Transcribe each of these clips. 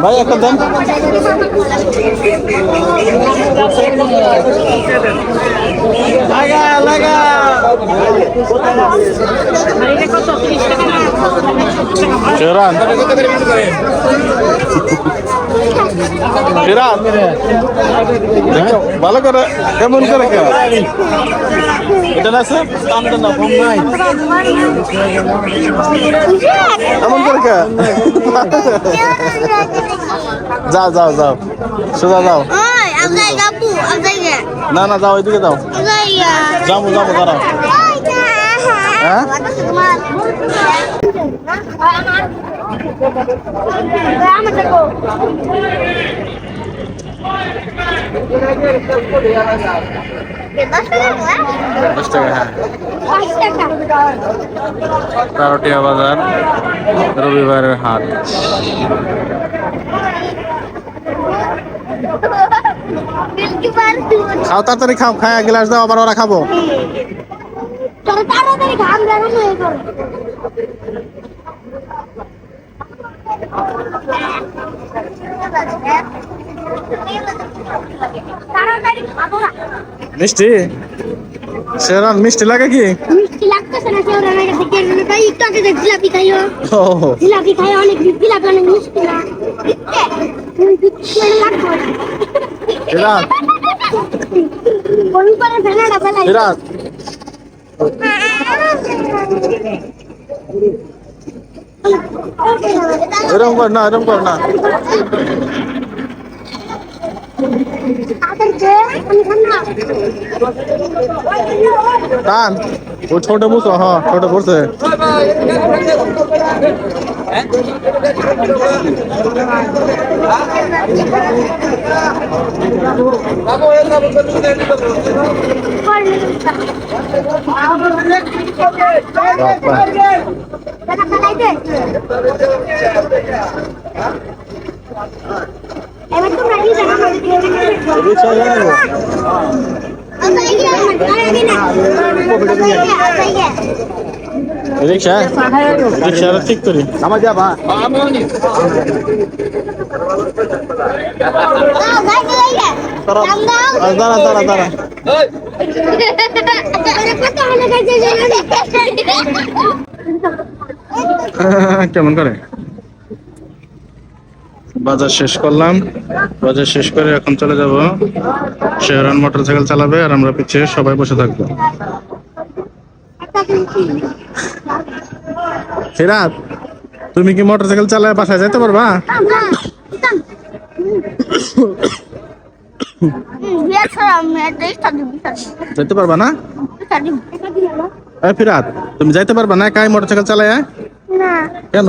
ভাই একটা দেন। Sheran. Sheran. ভালো করে কেমন করে কে এটা আছে দাম তো না কম নাই কেমন করে কে যাও যাও যাও সোজা যাও না না যাও এদিকে যাও যাবো যাবো দাঁড়াও হ্যাঁ কারটিয়া বাজার রবিবারের হাট খাও তাড়াতাড়ি খাও খায় গ্লাস দাও আবার ওরা খাবো মিষ্টি শেরান মিষ্টি লাগে কি মিষ্টি লাগতেছে না শেরান এর থেকে তাই একটু আগে জিলাপি খাইও জিলাপি খাই অনেক জিলাপি অনেক মিষ্টি না শেরান কোন করে ফেনাটা ফেলাই শেরান এরকম কর না এরকম কর না টান ও ছোট বুঝো হ্যাঁ ছোট পড়ছে রিক্সা রিক্সা ঠিক করি আমার যাবা দাঁড়া দাঁড়া দাঁড়া কেমন করে বাজার শেষ করলাম বাজার শেষ করে এখন চলে যাব শেহরান মোটরসাইকেল চালাবে আর আমরা পিছিয়ে সবাই বসে থাকবো ফিরাত তুমি কি মোটরসাইকেল চালায় বাসায় যেতে পারবা যেতে পারবা না ফিরাত তুমি যাইতে পারবা না কাই মোটরসাইকেল চালায় কেন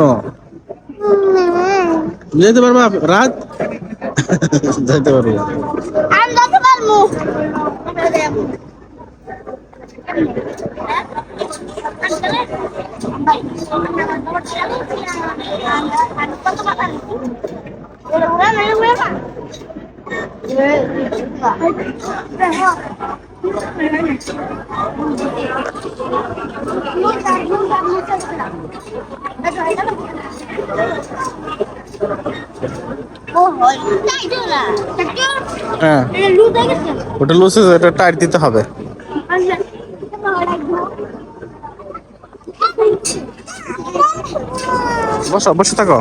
যেতে পারবা রাত যাইতে পারবো হ্যাঁ ওটা লুজ হয়েছে এটা টাইট দিতে হবে বসো বসে থাকো